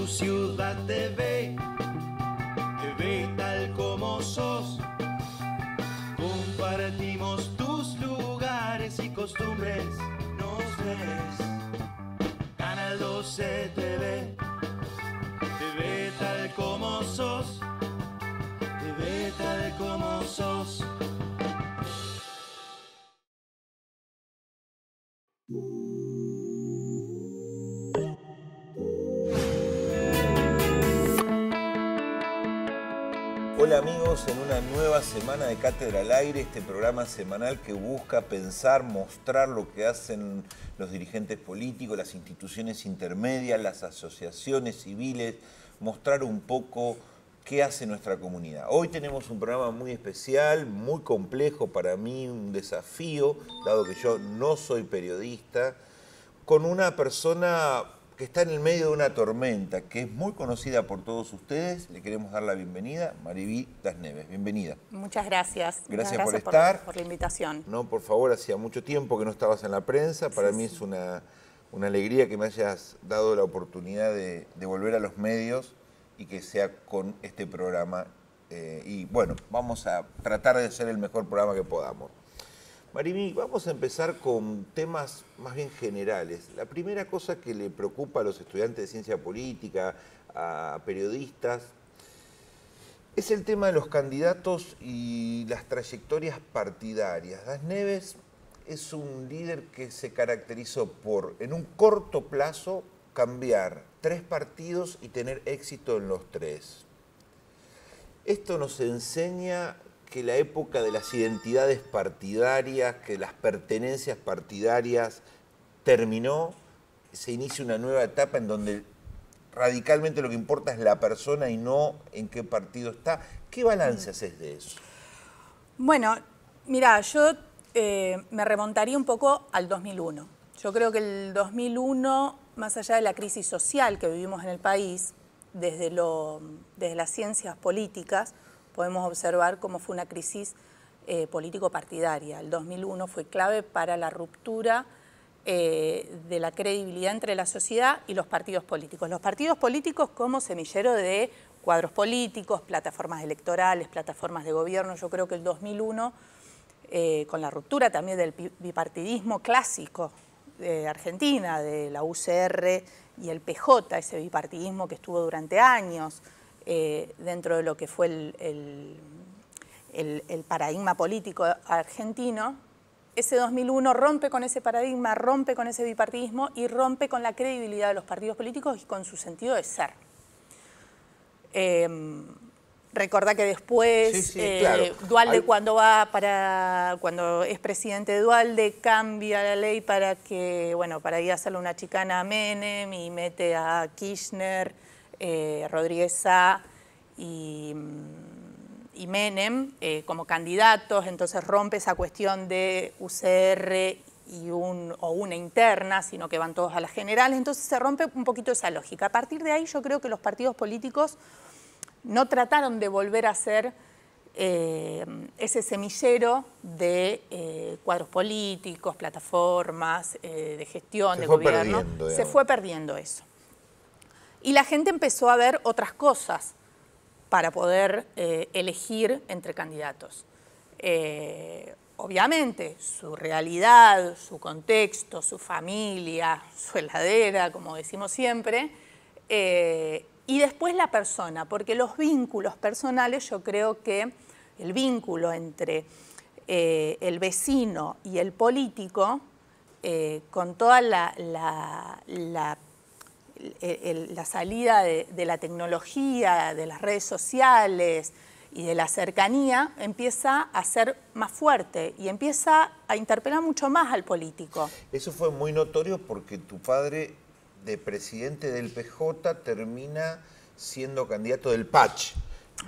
tu ciudad te ve tal como sos. Compartimos tus lugares y costumbres, nos ves. Canal 12 te ve tal como sos, te ve tal como sos. Hola amigos, en una nueva semana de Cátedra al Aire, este programa semanal que busca pensar, mostrar lo que hacen los dirigentes políticos, las instituciones intermedias, las asociaciones civiles, mostrar un poco qué hace nuestra comunidad. Hoy tenemos un programa muy especial, muy complejo para mí, un desafío, dado que yo no soy periodista, con una persona que está en el medio de una tormenta, que es muy conocida por todos ustedes. Le queremos dar la bienvenida, Mariví Das Neves. Bienvenida. Muchas gracias. Gracias por estar. Por la invitación. No, por favor, hacía mucho tiempo que no estabas en la prensa. Para mí es una alegría que me hayas dado la oportunidad de volver a los medios y que sea con este programa. Y bueno, vamos a tratar de hacer el mejor programa que podamos. Mariví, vamos a empezar con temas más bien generales. La primera cosa que le preocupa a los estudiantes de ciencia política, a periodistas, es el tema de los candidatos y las trayectorias partidarias. Das Neves es un líder que se caracterizó por, en un corto plazo, cambiar 3 partidos y tener éxito en los 3. Esto nos enseña que la época de las identidades partidarias, que las pertenencias partidarias terminó, se inicia una nueva etapa en donde radicalmente lo que importa es la persona y no en qué partido está. ¿Qué balance haces de eso? Bueno, mira, yo me remontaría un poco al 2001. Yo creo que el 2001, más allá de la crisis social que vivimos en el país, desde las ciencias políticas, podemos observar cómo fue una crisis político-partidaria. El 2001 fue clave para la ruptura de la credibilidad entre la sociedad y los partidos políticos. Los partidos políticos como semillero de cuadros políticos, plataformas electorales, plataformas de gobierno. Yo creo que el 2001, con la ruptura también del bipartidismo clásico de Argentina, de la UCR y el PJ, ese bipartidismo que estuvo durante años, dentro de lo que fue el paradigma político argentino, ese 2001 rompe con ese paradigma, rompe con ese bipartidismo y rompe con la credibilidad de los partidos políticos y con su sentido de ser. Recordá que después, claro. Duhalde cuando es presidente Duhalde, cambia la ley para ir a hacerle una chicana a Menem y mete a Kirchner, Rodríguez Sá y Menem como candidatos, entonces rompe esa cuestión de UCR o una interna, sino que van todos a las generales, entonces se rompe un poquito esa lógica. A partir de ahí yo creo que los partidos políticos no trataron de volver a ser ese semillero de cuadros políticos, plataformas, de gestión, de gobierno. Se fue perdiendo eso. Y la gente empezó a ver otras cosas para poder elegir entre candidatos. Obviamente, su realidad, su contexto, su familia, su heladera, como decimos siempre, y después la persona, porque los vínculos personales, yo creo que el vínculo entre el vecino y el político, con toda la salida de la tecnología, de las redes sociales y de la cercanía, empieza a ser más fuerte y empieza a interpelar mucho más al político. Eso fue muy notorio porque tu padre, de presidente del PJ, termina siendo candidato del PACH,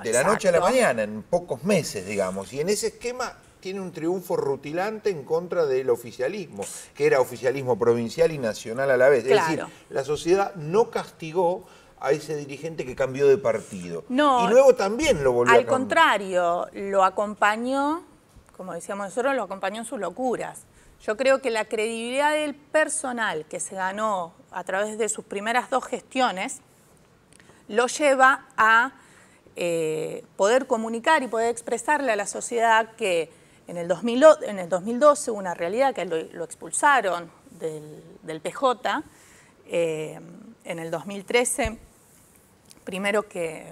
de la noche a la mañana, en pocos meses, digamos, y en ese esquema tiene un triunfo rutilante en contra del oficialismo, que era oficialismo provincial y nacional a la vez. Claro. Es decir, la sociedad no castigó a ese dirigente que cambió de partido. No, y luego también lo volvió a cambiar. Al contrario, lo acompañó, como decíamos nosotros, lo acompañó en sus locuras. Yo creo que la credibilidad del personal que se ganó a través de sus primeras 2 gestiones lo lleva a poder comunicar y poder expresarle a la sociedad que en el 2012 hubo una realidad que lo expulsaron del PJ, en el 2013,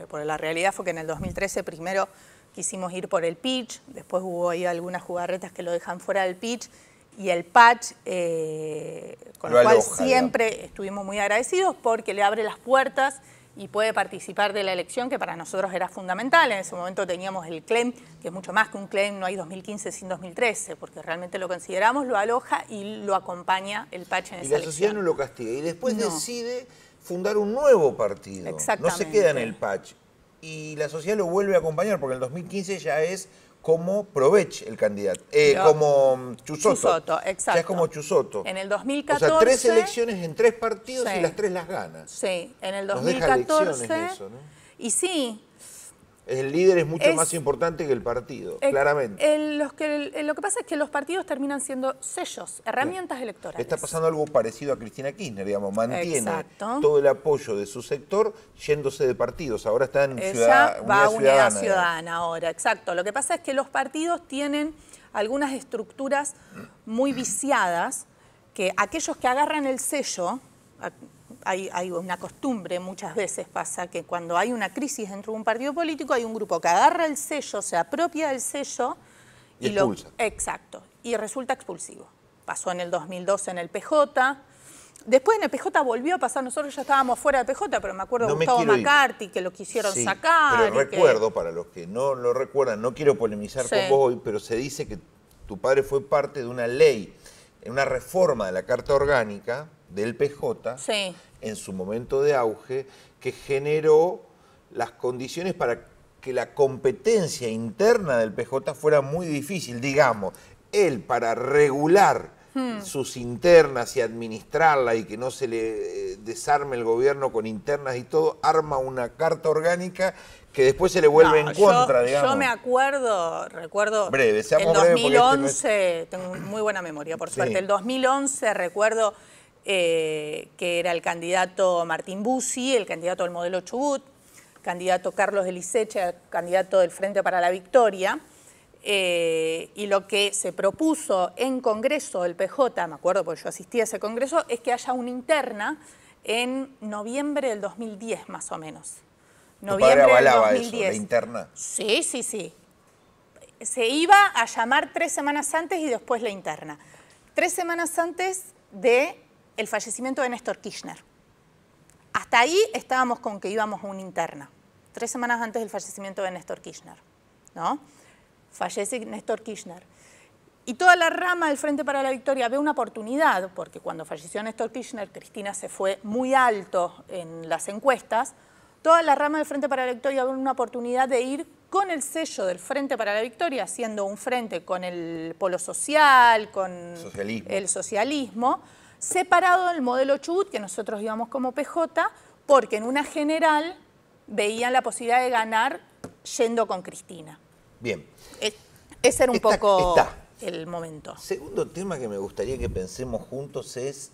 por la realidad fue que en el 2013 primero quisimos ir por el pitch, después hubo ahí algunas jugarretas que lo dejan fuera del pitch, y el patch, con lo cual siempre estuvimos muy agradecidos porque le abre las puertas y puede participar de la elección, que para nosotros era fundamental. En ese momento teníamos el claim, que es mucho más que un claim, no hay 2015 sin 2013, porque realmente lo consideramos, lo aloja y lo acompaña el patch en esa elección. Y la sociedad no lo castiga, y después decide fundar un nuevo partido. Exactamente. No se queda en el patch. Y la sociedad lo vuelve a acompañar, porque en el 2015 ya es como Provech el candidato, como Chusotto. Chusotto, exacto. Ya es como Chusotto. En el 2014... O sea, 3 elecciones en 3 partidos y las 3 las gana. Sí, en el Nos deja 2014... lecciones eso, ¿no? Y sí... El líder es mucho más importante que el partido, claramente. Lo que pasa es que los partidos terminan siendo sellos, herramientas electorales. Está pasando algo parecido a Cristina Kirchner, digamos, mantiene Exacto. todo el apoyo de su sector yéndose de partidos. Ahora está en Ella va a Unidad Ciudadana. Ciudadana ahora, exacto. Lo que pasa es que los partidos tienen algunas estructuras muy viciadas, que aquellos que agarran el sello... Hay una costumbre, muchas veces pasa que cuando hay una crisis dentro de un partido político hay un grupo que agarra el sello, se apropia del sello y expulsa. Exacto, y resulta expulsivo. Pasó en el 2012 en el PJ, después en el PJ volvió a pasar, nosotros ya estábamos fuera del PJ, pero me acuerdo de Gustavo McCarthy, que lo quisieron sacar. Pero recuerdo, para los que no lo recuerdan, no quiero polemizar con vos hoy, pero se dice que tu padre fue parte de una ley, en una reforma de la Carta Orgánica del PJ, en su momento de auge, que generó las condiciones para que la competencia interna del PJ fuera muy difícil. Digamos, él para regular sus internas y administrarla y que no se le desarme el gobierno con internas y todo, arma una carta orgánica que después se le vuelve en contra, digamos. Yo me recuerdo... Breve, seamos el 2011, no es... tengo muy buena memoria, por suerte. El 2011 recuerdo que era el candidato Martín Bussi, el candidato del modelo Chubut, candidato Carlos Eliseche, candidato del Frente para la Victoria, y lo que se propuso en Congreso del PJ, me acuerdo porque yo asistí a ese Congreso, es que haya una interna en noviembre del 2010 más o menos. Noviembre del 2010. Eso, la interna. Sí, sí, sí. Se iba a llamar 3 semanas antes y después la interna. 3 semanas antes del fallecimiento de Néstor Kirchner. Hasta ahí estábamos con que íbamos a una interna. 3 semanas antes del fallecimiento de Néstor Kirchner, ¿no? Fallece Néstor Kirchner. Y toda la rama del Frente para la Victoria ve una oportunidad, porque cuando falleció Néstor Kirchner, Cristina se fue muy alto en las encuestas. Toda la rama del Frente para la Victoria ve una oportunidad de ir con el sello del Frente para la Victoria, haciendo un frente con el polo social, con el socialismo, separado del modelo Chubut, que nosotros íbamos como PJ, porque en una general veían la posibilidad de ganar yendo con Cristina. Bien. Ese era un poco el momento. Segundo tema que me gustaría que pensemos juntos es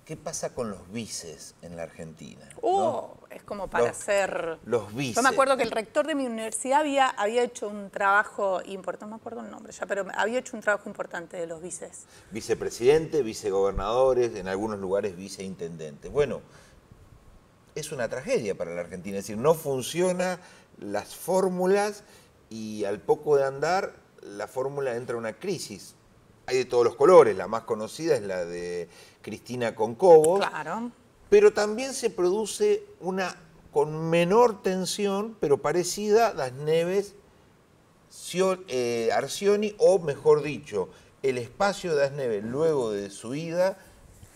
¿qué pasa con los vices en la Argentina? ¿No? Es como para hacer... Los vices. Yo me acuerdo que el rector de mi universidad había hecho un trabajo importante, no me acuerdo el nombre ya, pero había hecho un trabajo importante de los vices. Vicepresidente, vicegobernadores, en algunos lugares viceintendentes. Bueno, es una tragedia para la Argentina, es decir, no funcionan las fórmulas y al poco de andar la fórmula entra en una crisis. Hay de todos los colores, la más conocida es la de Cristina con Cobos. Claro. Pero también se produce una con menor tensión, pero parecida, Das Neves, Arcioni, o mejor dicho, el espacio de Das Neves luego de su ida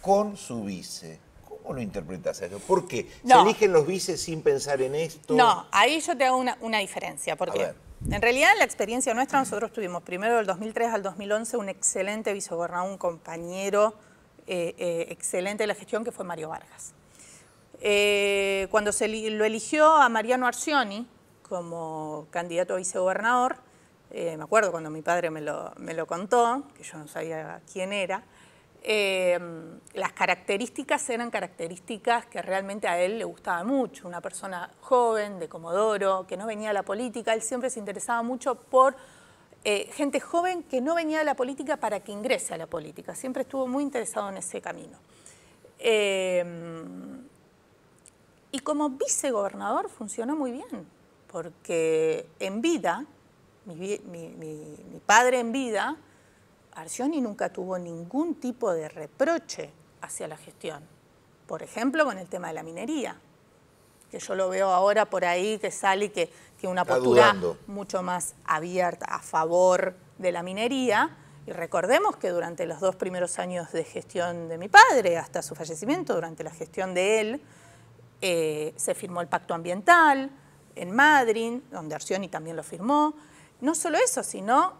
con su vice. ¿Cómo lo interpretas eso? ¿Por qué? ¿Se eligen los vices sin pensar en esto? No, ahí yo te hago una diferencia. Porque en realidad, en la experiencia nuestra, nosotros tuvimos primero del 2003 al 2011 un excelente vicegobernador, un compañero excelente de la gestión, que fue Mario Vargas. Cuando lo eligió a Mariano Arcioni como candidato a vicegobernador, me acuerdo cuando mi padre me lo contó, que yo no sabía quién era, Las características eran características que realmente a él le gustaban mucho. Una persona joven, de Comodoro, que no venía de la política. Él siempre se interesaba mucho por gente joven que no venía de la política para que ingrese a la política. Siempre estuvo muy interesado en ese camino. Y como vicegobernador funcionó muy bien, porque en vida, mi padre en vida, Arcioni nunca tuvo ningún tipo de reproche hacia la gestión. Por ejemplo, con el tema de la minería, que yo lo veo ahora por ahí que sale que una postura mucho más abierta a favor de la minería. Y recordemos que durante los 2 primeros años de gestión de mi padre, hasta su fallecimiento, durante la gestión de él, se firmó el Pacto Ambiental en Madrid, donde Arcioni también lo firmó. No solo eso, sino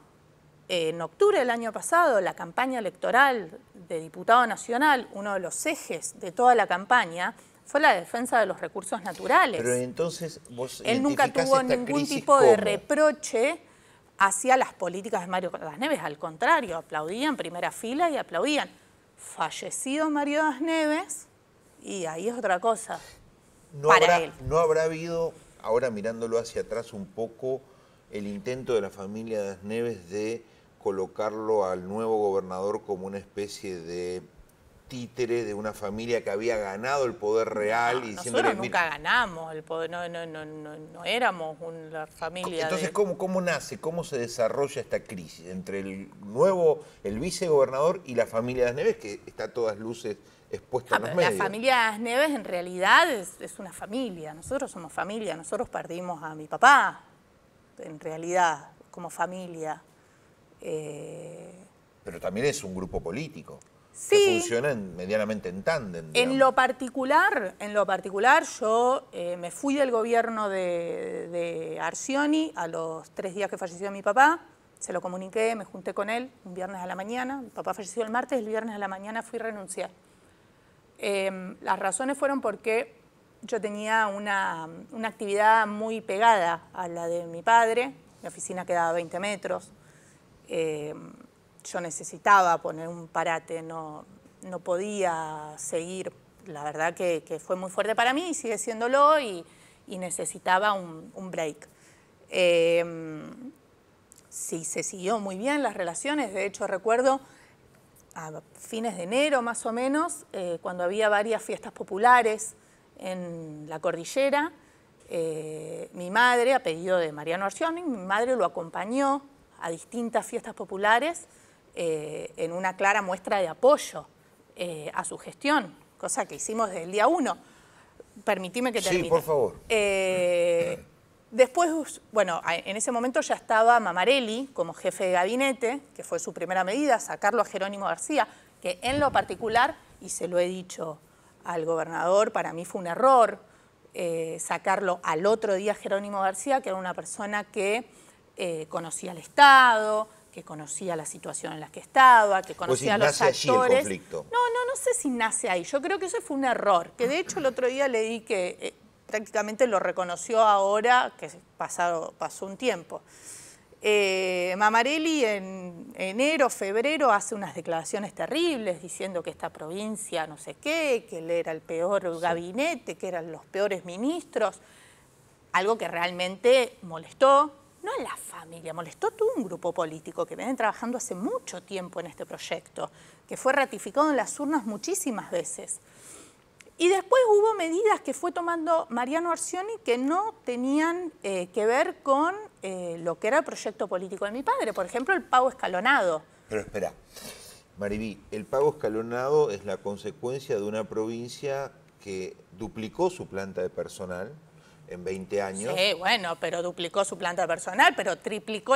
en octubre del año pasado, la campaña electoral de diputado nacional, uno de los ejes de toda la campaña, fue la defensa de los recursos naturales. Pero entonces vos él nunca tuvo ningún tipo de reproche hacia las políticas de Mario Das Neves, al contrario, aplaudían primera fila y aplaudían. Fallecido Mario Das Neves, y ahí es otra cosa. ¿No habrá habido, ahora mirándolo hacia atrás un poco, el intento de la familia Das Neves de colocarlo al nuevo gobernador como una especie de títere de una familia que había ganado el poder real? Y nosotros nunca ganamos el poder, no éramos una familia. Entonces, ¿cómo nace, cómo se desarrolla esta crisis entre el vicegobernador y la familia Das Neves, que está a todas luces expuesta en los medios? La familia Das Neves en realidad es una familia, nosotros somos familia, nosotros perdimos a mi papá, en realidad, como familia. Pero también es un grupo político. Sí, que funcionan medianamente en tándem. En lo particular yo me fui del gobierno de Arcioni a los 3 días que falleció mi papá, se lo comuniqué, me junté con él un viernes a la mañana, mi papá falleció el martes, el viernes a la mañana fui a renunciar. Las razones fueron porque yo tenía una actividad muy pegada a la de mi padre, mi oficina quedaba a 20 metros, yo necesitaba poner un parate, no podía seguir. La verdad que fue muy fuerte para mí y sigue siéndolo y necesitaba un break. Sí, se siguió muy bien las relaciones. De hecho, recuerdo a fines de enero más o menos, cuando había varias fiestas populares en la cordillera, mi madre, a pedido de Mariano Arcioni, mi madre lo acompañó a distintas fiestas populares en una clara muestra de apoyo a su gestión, cosa que hicimos desde el día 1. Permitime que termine. Sí, por favor. Después, bueno, en ese momento ya estaba Mamarelli como jefe de gabinete, que fue su primera medida, sacarlo a Jerónimo García, que en lo particular, y se lo he dicho al gobernador, para mí fue un error sacarlo al otro día a Jerónimo García, que era una persona que conocía el Estado, que conocía la situación en la que estaba, que conocía a los actores. Allí el conflicto. No sé si nace ahí. Yo creo que ese fue un error, que de hecho el otro día leí que prácticamente lo reconoció ahora, que pasó un tiempo. Mamarelli en enero, febrero hace unas declaraciones terribles diciendo que esta provincia no sé qué, que él era el peor gabinete, que eran los peores ministros, algo que realmente molestó. No a la familia, molestó a todo un grupo político que viene trabajando hace mucho tiempo en este proyecto, que fue ratificado en las urnas muchísimas veces. Y después hubo medidas que fue tomando Mariano Arcioni que no tenían que ver con lo que era el proyecto político de mi padre. Por ejemplo, el pago escalonado. Pero espera, Mariví, el pago escalonado es la consecuencia de una provincia que duplicó su planta de personal en 20 años. Sí, bueno, pero duplicó su planta personal, pero triplicó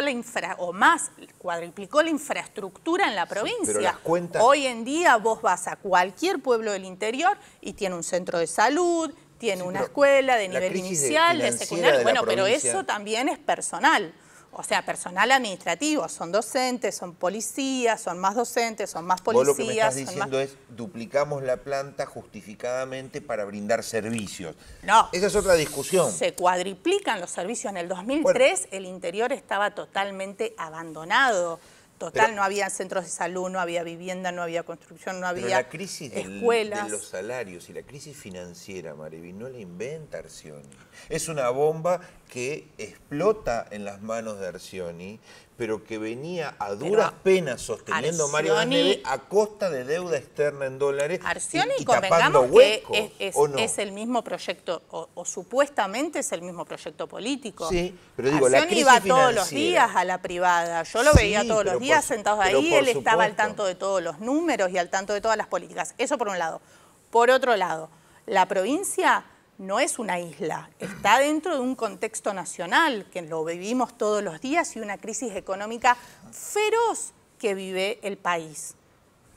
cuadriplicó la infraestructura en la provincia. Sí, pero las cuentas... Hoy en día vos vas a cualquier pueblo del interior y tiene un centro de salud, tiene una escuela de nivel inicial, de secundario. Bueno, pero eso también es personal. O sea, personal administrativo, son docentes, son policías, son más docentes, son más policías. Vos lo que me estás diciendo es, duplicamos la planta justificadamente para brindar servicios. No. Esa es otra discusión. Se cuadriplican los servicios. En el 2003 el interior estaba totalmente abandonado. Total, Pero- no había centros de salud, no había vivienda, no había construcción, no Pero había la crisis escuelas. de los salarios y la crisis financiera, Mariby, no la inventa Arcioni. Es una bomba que explota en las manos de Arcioni, pero que venía a duras penas sosteniendo Mario Dasneve a costa de deuda externa en dólares Arcioni, y tapando convengamos huecos, que ¿o no? es el mismo proyecto, o supuestamente es el mismo proyecto político. Sí, pero digo, la Arcioni crisis iba todos los financiera. días a la privada, yo lo Sí, veía todos pero los días por- sentados pero ahí, por él estaba al supuesto. tanto de todos los números y al tanto de todas las políticas. Eso por un lado. Por otro lado, la provincia no es una isla, está dentro de un contexto nacional que lo vivimos todos los días y una crisis económica feroz que vive el país.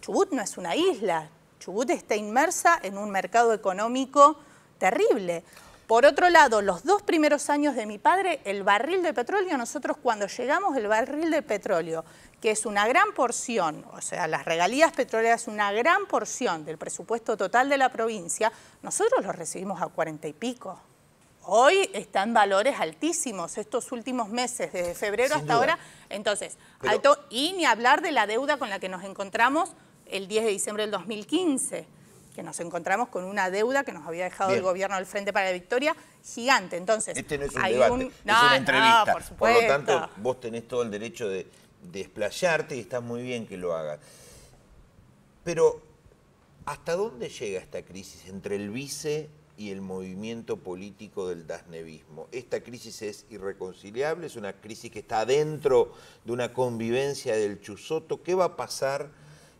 Chubut no es una isla, Chubut está inmersa en un mercado económico terrible. Por otro lado, los 2 primeros años de mi padre, el barril de petróleo, nosotros cuando llegamos, el barril de petróleo, que es una gran porción, o sea, las regalías petroleras, una gran porción del presupuesto total de la provincia, nosotros lo recibimos a 40 y pico. Hoy están valores altísimos estos últimos meses, desde febrero Sin hasta duda. ahora. Entonces, Pero- y ni hablar de la deuda con la que nos encontramos el 10 de diciembre del 2015, que nos encontramos con una deuda que nos había dejado Bien. el gobierno del Frente para la Victoria gigante. Entonces, Este no es un hay debate, es una entrevista. por Por supuesto. lo tanto, vos tenés todo el derecho de explayarte y está muy bien que lo hagas. Pero, ¿hasta dónde llega esta crisis entre el vice y el movimiento político del dasnevismo? ¿Esta crisis es irreconciliable? ¿Es una crisis que está dentro de una convivencia del Chusoto? ¿Qué va a pasar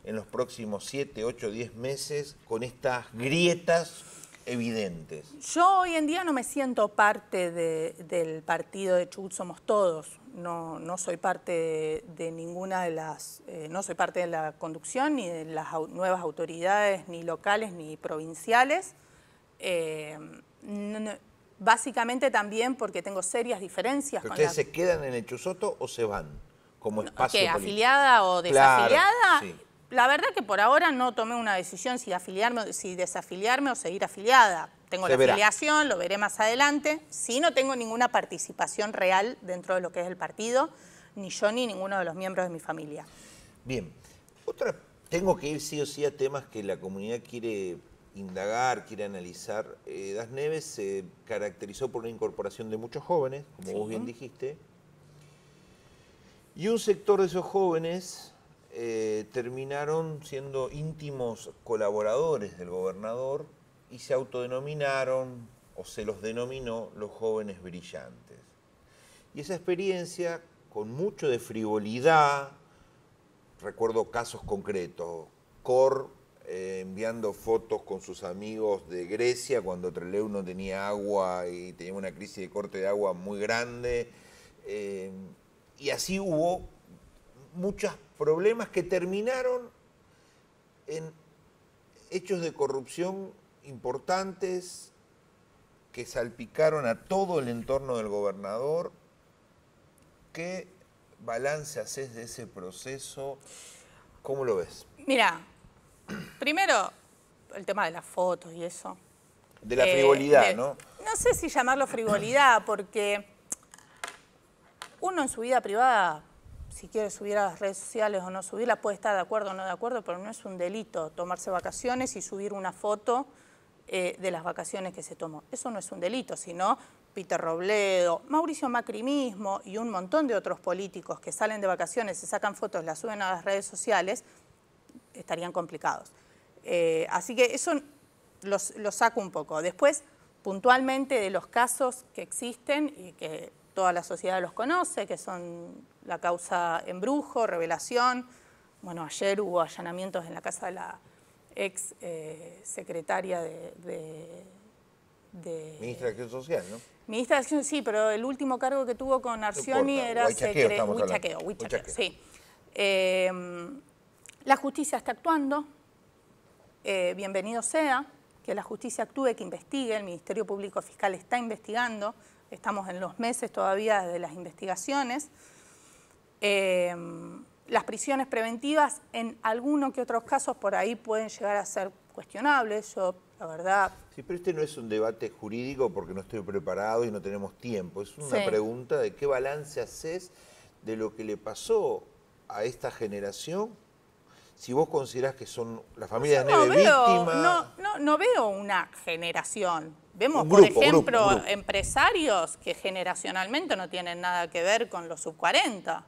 en los próximos 7, 8, 10 meses con estas grietas evidentes? Yo hoy en día no me siento parte del partido de Chubut Somos Todos. No soy parte de ninguna de las... no soy parte de la conducción ni de las nuevas autoridades, ni locales ni provinciales. Básicamente también porque tengo serias diferencias ¿Pero con ustedes se quedan en el Chusoto o se van como espacio ¿Qué, político? afiliada o Claro, desafiliada? sí. La verdad que por ahora no tomé una decisión si afiliarme, si desafiliarme o seguir afiliada. Tengo Se la verá. afiliación, lo veré más adelante. Sí, no tengo ninguna participación real dentro de lo que es el partido, ni yo ni ninguno de los miembros de mi familia. Bien. Tengo que ir sí o sí a temas que la comunidad quiere indagar, quiere analizar. Dasneve se caracterizó por una incorporación de muchos jóvenes, como vos bien dijiste, y un sector de esos jóvenes terminaron siendo íntimos colaboradores del gobernador y se autodenominaron, o se los denominó, los jóvenes brillantes. Y esa experiencia, con mucho de frivolidad, recuerdo casos concretos, Cor enviando fotos con sus amigos de Grecia cuando Trelew no tenía agua y tenía una crisis de corte de agua muy grande, y así hubo muchos problemas que terminaron en hechos de corrupción importantes que salpicaron a todo el entorno del gobernador. ¿Qué balance haces de ese proceso? ¿Cómo lo ves? Mira, primero el tema de las fotos y eso. De la frivolidad, de- ¿no? No sé si llamarlo frivolidad, porque uno en su vida privada, si quiere subir a las redes sociales o no subirla, puede estar de acuerdo o no de acuerdo, pero no es un delito tomarse vacaciones y subir una foto de las vacaciones que se tomó. Eso no es un delito, sino Peter Robledo, Mauricio Macri mismo y un montón de otros políticos que salen de vacaciones, se sacan fotos, las suben a las redes sociales, estarían complicados. Así que eso lo saco un poco. Después, puntualmente de los casos que existen y que toda la sociedad los conoce, que son la causa Embrujo, Revelación. Bueno, ayer hubo allanamientos en la casa de la ex secretaria de Ministra de Acción Social, ¿no? Ministra de Acción, sí, pero el último cargo que tuvo con Arcioni importa, era huichaqueo estamos hablando. huichaqueo, Huichaqueo. sí. La justicia está actuando, bienvenido sea que la justicia actúe, que investigue, el Ministerio Público Fiscal está investigando, estamos en los meses todavía de las investigaciones. Las prisiones preventivas en algunos que otros casos por ahí pueden llegar a ser cuestionables, yo la verdad... Sí, pero este no es un debate jurídico porque no estoy preparado y no tenemos tiempo. Es una Sí. pregunta de qué balance haces de lo que le pasó a esta generación? Si vos considerás que son la familia de No Neve veo, víctima... no veo una generación. Vemos, Un por grupo, ejemplo, grupo. empresarios que generacionalmente no tienen nada que ver con los sub-40.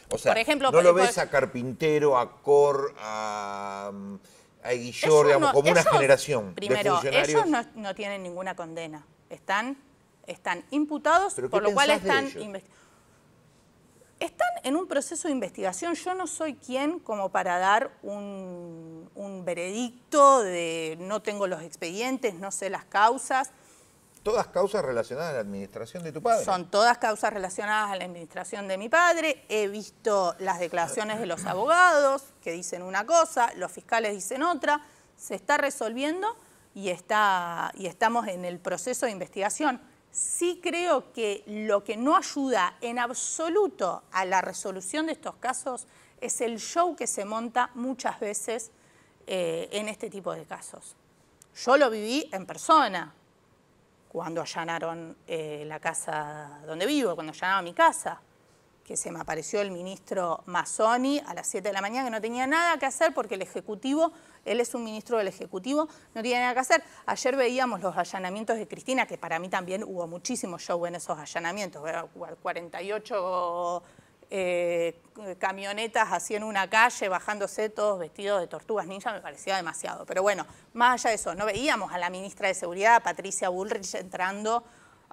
O sea, por ejemplo, no lo ves a Carpintero, a Cor, a Guillor, Ellos digamos, no- como una ellos, generación de primero, funcionarios. ellos no tienen ninguna condena. Están imputados, ¿Pero qué por lo cual pensás de están ellos? están en un proceso de investigación. Yo no soy quien como para dar un veredicto de no tengo los expedientes, no sé las causas. Todas causas relacionadas a la administración de tu padre. Son todas causas relacionadas a la administración de mi padre. He visto las declaraciones de los abogados que dicen una cosa, los fiscales dicen otra. Se está resolviendo y estamos en el proceso de investigación. Sí creo que lo que no ayuda en absoluto a la resolución de estos casos es el show que se monta muchas veces en este tipo de casos. Yo lo viví en persona cuando allanaron la casa donde vivo, cuando allanaron mi casa, que se me apareció el ministro Mazzoni a las 7 de la mañana, que no tenía nada que hacer porque el Ejecutivo, él es un ministro del Ejecutivo, no tenía nada que hacer. Ayer veíamos los allanamientos de Cristina, que para mí también hubo muchísimo show en esos allanamientos, 48 camionetas así en una calle, bajándose todos vestidos de tortugas ninja, me parecía demasiado. Pero bueno, más allá de eso, no veíamos a la ministra de Seguridad, Patricia Bullrich, entrando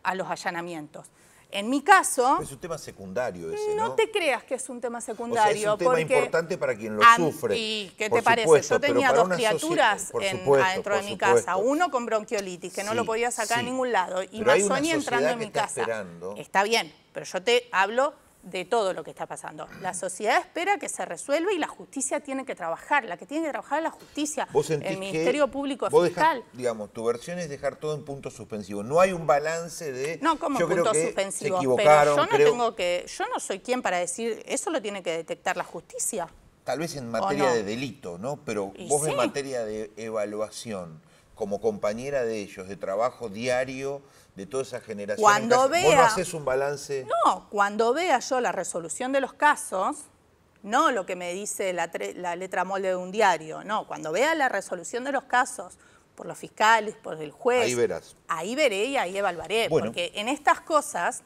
a los allanamientos. En mi caso... Es un tema secundario ese, ¿no? No te creas que es un tema O sea, secundario. es un tema porque importante para quien lo sufre. ¿Y qué por te parece? supuesto, Yo pero tenía para dos una criaturas por supuesto, adentro de por mi supuesto. casa. Uno con bronquiolitis, que no Sí, lo podía sacar sí. a ningún lado. Y Pero hay una Mazzoni entrando sociedad en mi que está casa. esperando. Está bien, pero yo te hablo de todo lo que está pasando. La sociedad espera que se resuelva y la justicia tiene que trabajar. La que tiene que trabajar es la justicia. ¿Vos sentís el Ministerio que Público vos Fiscal. dejás, digamos, tu versión es dejar todo en punto suspensivo? No hay un balance de... No, como yo creo puntos que suspensivos, se equivocaron, pero yo no soy quien para decir, eso lo tiene que detectar la justicia. Tal vez en materia no? de delito, ¿no? Pero Y vos sí. en materia de evaluación, como compañera de ellos, de trabajo diario, de toda esa generación, Cuando vos no vea- haces un balance... No, cuando vea yo la resolución de los casos, no lo que me dice la letra molde de un diario, no, cuando vea la resolución de los casos por los fiscales, por el juez, Ahí verás. Ahí veré y ahí evaluaré, Bueno. porque en estas cosas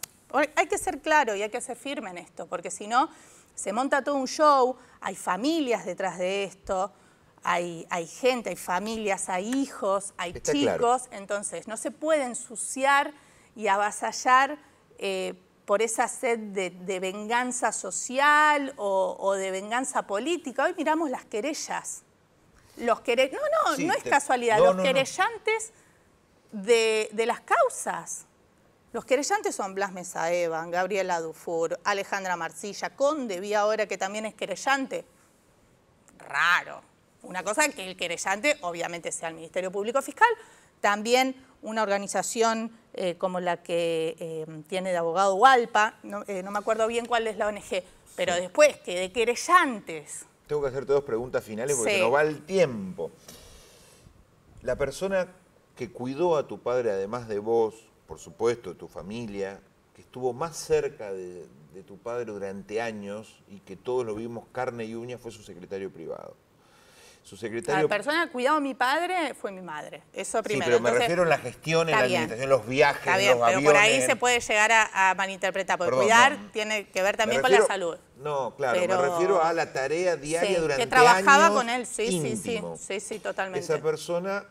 hay que ser claro y hay que ser firme en esto, porque si no se monta todo un show, hay familias detrás de esto, hay gente, hay familias, hay hijos, hay Está chicos, claro. entonces no se puede ensuciar y avasallar por esa sed de venganza social o de venganza política. Hoy miramos las querellas. Sí, No es casualidad, no. querellantes de las causas. Los querellantes son Blas Mesa Evan, Gabriela Dufour, Alejandra Marcilla, Conde, vi ahora que también es querellante. Raro. Una cosa es que el querellante obviamente sea el Ministerio Público Fiscal, también una organización como la que tiene de abogado Hualpa, no me acuerdo bien cuál es la ONG, pero después que de querellantes... Tengo que hacerte dos preguntas finales porque Sí. se nos va el tiempo. La persona que cuidó a tu padre, además de vos, por supuesto, de tu familia, que estuvo más cerca de tu padre durante años y que todos lo vimos carne y uña, fue su secretario privado. Su secretario... La persona que cuidaba a mi padre fue mi madre, eso primero. Sí, pero me Entonces, refiero a la gestión, en está la bien. administración, los viajes, está bien, los pero aviones... por ahí se puede llegar a malinterpretar, porque Perdón, cuidar no. tiene que ver también Me con la refiero- salud. No, claro, Pero- me refiero a la tarea diaria Sí, durante que trabajaba años con él, íntimo. sí, totalmente. Esa persona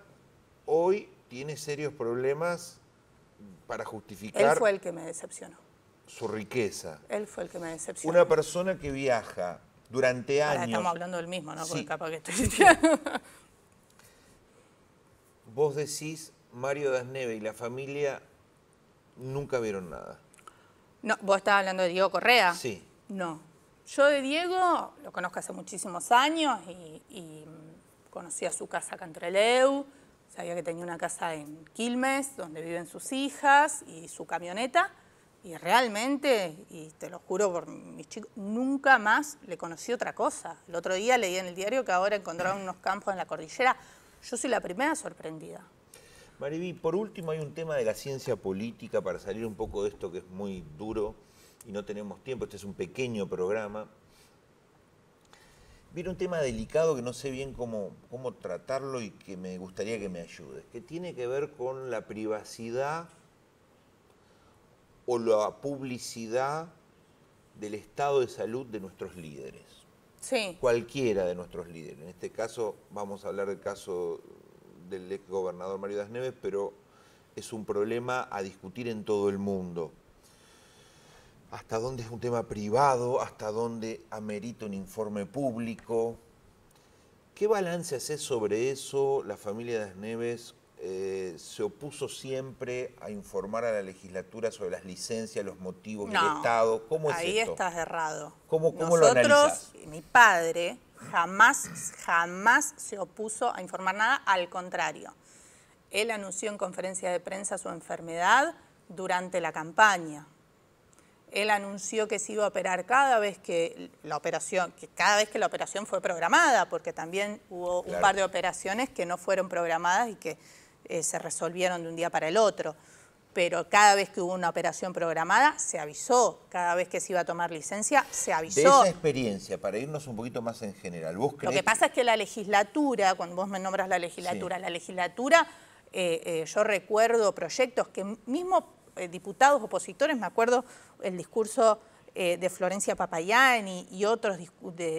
hoy tiene serios problemas para justificar Él fue el que me decepcionó. su riqueza. Él fue el que me decepcionó. Una persona que viaja durante Ahora años... estamos hablando del mismo, ¿no? Porque Sí. capaz que estoy... Vos decís, Mario Dasneve y la familia nunca vieron nada. No, ¿vos estabas hablando de Diego Correa? Sí. No. Yo de Diego lo conozco hace muchísimos años y conocía su casa acá en Trelew, sabía que tenía una casa en Quilmes, donde viven sus hijas y su camioneta, y realmente, y te lo juro por mis chicos, nunca más le conocí otra cosa. El otro día leí en el diario que ahora encontraron unos campos en la cordillera. Yo soy la primera sorprendida. Mariví, por último hay un tema de la ciencia política para salir un poco de esto que es muy duro y no tenemos tiempo, este es un pequeño programa. viene un tema delicado que no sé bien cómo tratarlo y que me gustaría que me ayudes, que tiene que ver con la privacidad o la publicidad del estado de salud de nuestros líderes. Sí. Cualquiera de nuestros líderes. En este caso vamos a hablar del caso del ex gobernador Mario Das Neves, pero es un problema a discutir en todo el mundo. ¿Hasta dónde es un tema privado? ¿Hasta dónde amerita un informe público? ¿Qué balance haces sobre eso? La familia Das Neves se opuso siempre a informar a la legislatura sobre las licencias, los motivos, el Estado. ¿Cómo es ahí esto? estás errado. ¿Cómo lo analizás? Mi padre jamás se opuso a informar nada, al contrario. Él anunció en conferencia de prensa su enfermedad durante la campaña. Él anunció que se iba a operar cada vez que la operación fue programada, porque también hubo un par de operaciones que no fueron programadas y que se resolvieron de un día para el otro. Pero cada vez que hubo una operación programada, se avisó. Cada vez que se iba a tomar licencia, se avisó. De esa experiencia, para irnos un poquito más en general, ¿vos creés? Lo que pasa es que la legislatura, cuando vos me nombras la legislatura, yo recuerdo proyectos que mismo diputados opositores, me acuerdo el discurso de Florencia Papayán y otros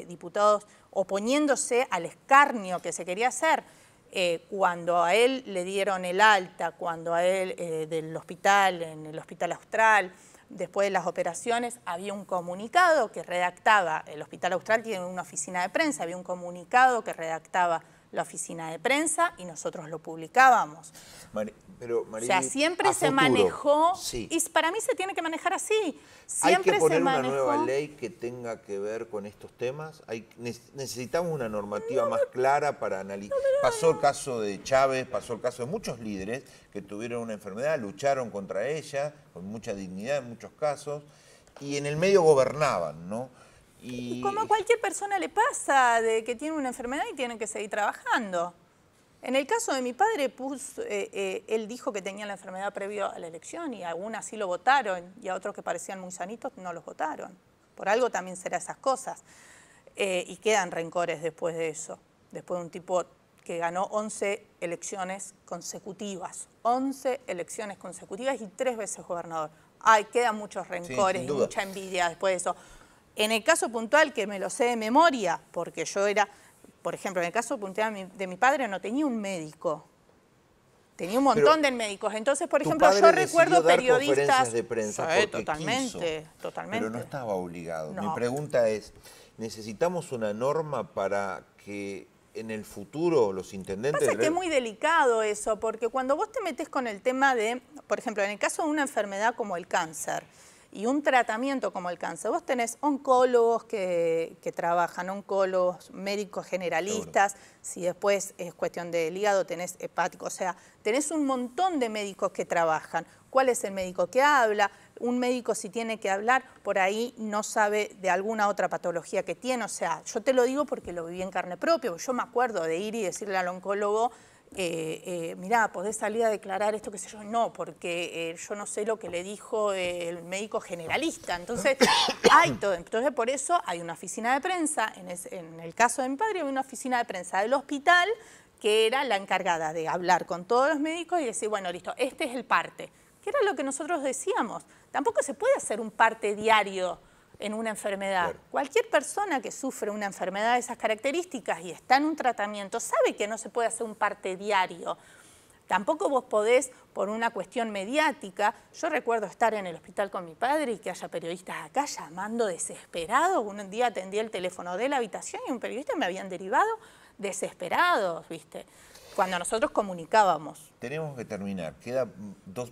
diputados oponiéndose al escarnio que se quería hacer. Cuando a él le dieron el alta, cuando a él del hospital, en el Hospital Austral, después de las operaciones, había un comunicado que redactaba, el Hospital Austral tiene una oficina de prensa, había un comunicado que redactaba la oficina de prensa y nosotros lo publicábamos. O sea, siempre se manejó, y para mí se tiene que manejar así. Siempre hay que poner se manejó. una nueva ley que tenga que ver con estos temas. Necesitamos una normativa más clara para analizar. Pasó el caso de Chávez, pasó el caso de muchos líderes que tuvieron una enfermedad, lucharon contra ella con mucha dignidad en muchos casos, y en el medio gobernaban, ¿no? Y como a cualquier persona le pasa, de que tiene una enfermedad y tiene que seguir trabajando. En el caso de mi padre, él dijo que tenía la enfermedad previo a la elección y algunas sí lo votaron y a otros que parecían muy sanitos no los votaron. Por algo también será esas cosas. Y quedan rencores después de eso. Después de un tipo que ganó 11 elecciones consecutivas. 11 elecciones consecutivas y 3 veces gobernador. Quedan muchos rencores y mucha envidia después de eso. En el caso puntual, que me lo sé de memoria, porque yo era, por ejemplo, en el caso puntual de mi padre no tenía un médico. Tenía un montón de médicos. Entonces, por ejemplo, yo recuerdo periodistas... de prensa totalmente. Pero no estaba obligado. No. Mi pregunta es, ¿necesitamos una norma para que en el futuro los intendentes... Pasa que es muy delicado eso, porque cuando vos te metés con el tema de, por ejemplo, en el caso de una enfermedad como el cáncer, y un tratamiento como el cáncer, vos tenés oncólogos que trabajan, oncólogos, médicos generalistas, si después es cuestión del hígado tenés hepático, o sea, tenés un montón de médicos que trabajan. ¿Cuál es el médico que habla? Un médico si tiene que hablar, por ahí no sabe de alguna otra patología que tiene, o sea, yo te lo digo porque lo viví en carne propia, yo me acuerdo de ir y decirle al oncólogo, mirá, ¿podés salir a declarar esto, qué sé yo? No, porque yo no sé lo que le dijo el médico generalista. Entonces, hay todo. Entonces, por eso hay una oficina de prensa, en el caso de mi padre, había una oficina de prensa del hospital que era la encargada de hablar con todos los médicos y decir, bueno, listo, este es el parte. Que era lo que nosotros decíamos. Tampoco se puede hacer un parte diario en una enfermedad. Claro. Cualquier persona que sufre una enfermedad de esas características y está en un tratamiento sabe que no se puede hacer un parte diario. Tampoco vos podés, por una cuestión mediática, yo recuerdo estar en el hospital con mi padre y que haya periodistas acá llamando desesperados. Un día atendí el teléfono de la habitación y un periodista me habían derivado desesperados, ¿viste? Cuando nosotros comunicábamos. Tenemos que terminar.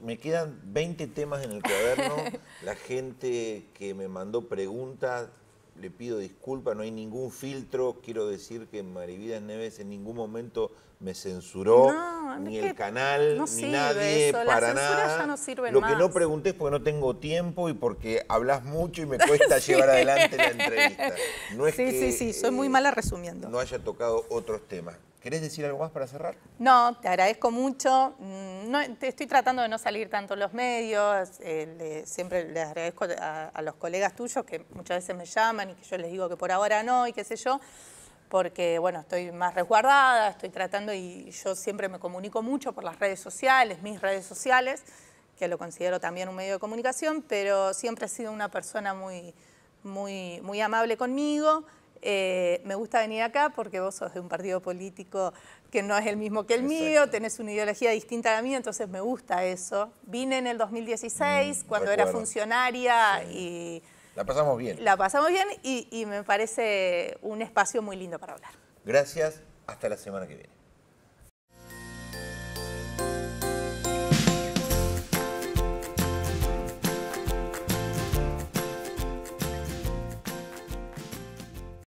Me quedan 20 temas en el cuaderno. La gente que me mandó preguntas, le pido disculpas, no hay ningún filtro. Quiero decir que Mariví Neves en ningún momento me censuró, ni el canal, ni nadie, para nada. Ya no sirve Lo más. que no pregunté es porque no tengo tiempo y porque hablas mucho y me cuesta llevar adelante la entrevista. No es sí, soy muy mala resumiendo. No haya tocado otros temas. ¿Querés decir algo más para cerrar? No, te agradezco mucho. Te estoy tratando de no salir tanto en los medios. Siempre les agradezco a los colegas tuyos que muchas veces me llaman y que yo les digo que por ahora no y qué sé yo. porque, bueno, estoy más resguardada, estoy tratando y yo siempre me comunico mucho por las redes sociales, mis redes sociales, que lo considero también un medio de comunicación, pero siempre he sido una persona muy amable conmigo. Me gusta venir acá porque vos sos de un partido político que no es el mismo que el mío, tenés una ideología distinta a la mía, entonces me gusta eso. Vine en el 2016, cuando era funcionaria y... La pasamos bien. La pasamos bien y me parece un espacio muy lindo para hablar. Gracias, hasta la semana que viene.